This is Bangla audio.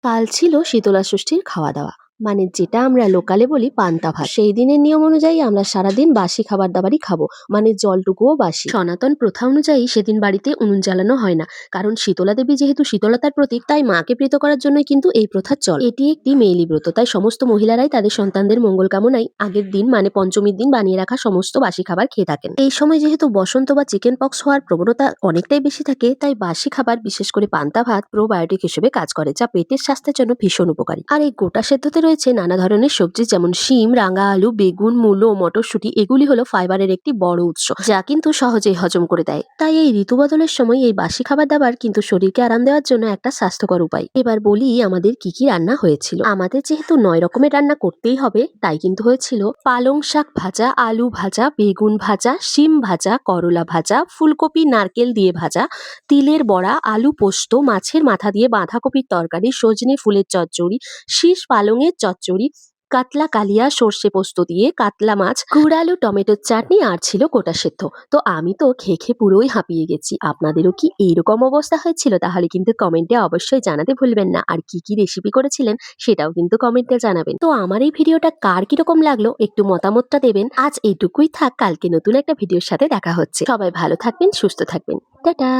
কাল ছিল শীতলা ষষ্ঠীর খাওয়া দাওয়া, মানে যেটা আমরা লোকালে বলি পান্তা ভাত। সেই দিনের নিয়ম অনুযায়ী আমরা সারাদিন বাসি খাবার দাবারই খাবো, মানে জলটুকুও বাসি। সনাতন প্রথা অনুযায়ী সেদিন বাড়িতে উনুন জ্বালানো হয় না, কারণ শীতলা দেবী যেহেতু শীতলতার প্রতীক, তাই মাকে প্রীত করার জন্যই কিন্তু এই প্রথার চল। এটি একটি মেয়েলি ব্রত, তাই সমস্ত মহিলারাই তাদের সন্তানদের মঙ্গল কামনায় আগের দিন মানে পঞ্চমীর দিন বানিয়ে রাখা সমস্ত বাসি খাবার খেয়ে থাকেন। এই সময় যেহেতু বসন্ত বা চিকেন পক্স হওয়ার প্রবণতা অনেকটাই বেশি থাকে, তাই বাসি খাবার বিশেষ করে পান্তা ভাত প্রোবায়োটিক হিসেবে কাজ করে, যা পেটের স্বাস্থ্যের জন্য ভীষণ উপকারী। আর এই গোটা সেদ্ধতে রয়েছে নানা ধরনের সবজি, যেমন শিম, রাঙা আলু, বেগুন, মূলো, মটরশুঁটি। এগুলি হলো ফাইবারের একটি বড় উৎস, যা কিন্তু সহজেই হজম করে দেয়। তাই এই ঋতু বদলের সময় এই বাসি খাবার দাবার কিন্তু শরীরকে আরাম দেওয়ার জন্য একটা স্বাস্থ্যকর উপায়। এবার বলি আমাদের কি কি রান্না হয়েছিল। আমাদের যেহেতু 9 রকমের রান্না করতেই হবে, তাই কিন্তু হয়েছিল পালং শাক ভাজা, আলু ভাজা, বেগুন ভাজা, শিম ভাজা, করলা ভাজা, ফুলকপি নারকেল দিয়ে ভাজা, তিলের বড়া, আলু পোস্ত, মাছের মাথা দিয়ে বাঁধাকপির তরকারি, সজনে ফুলের চচ্চড়ি, শীষ পালংয়ের চচ্চড়ি, কাতলা কালিয়া সর্ষে পোস্ত দিয়ে কাতলা মাছ, কুড়ালু টমেটোর চাটনি, আর ছিল গোটা সেদ্ধ। তো আমি তো খেয়ে খেয়ে পুরোই হাঁপিয়ে গেছি। আপনাদেরও কি এইরকম অবস্থা হয়েছিল? তাহলে কিন্তু কমেন্টে অবশ্যই জানাতে ভুলবেন না। আর কি কি রেসিপি করেছিলেন সেটাও কিন্তু কমেন্টে জানাবেন। তো আমার এই ভিডিওটা কার কিরকম লাগলো একটু মতামতটা দেবেন। আজ এইটুকুই থাক, কালকে নতুন একটা ভিডিওর সাথে দেখা হচ্ছে। সবাই ভালো থাকবেন, সুস্থ থাকবেন। টাটা।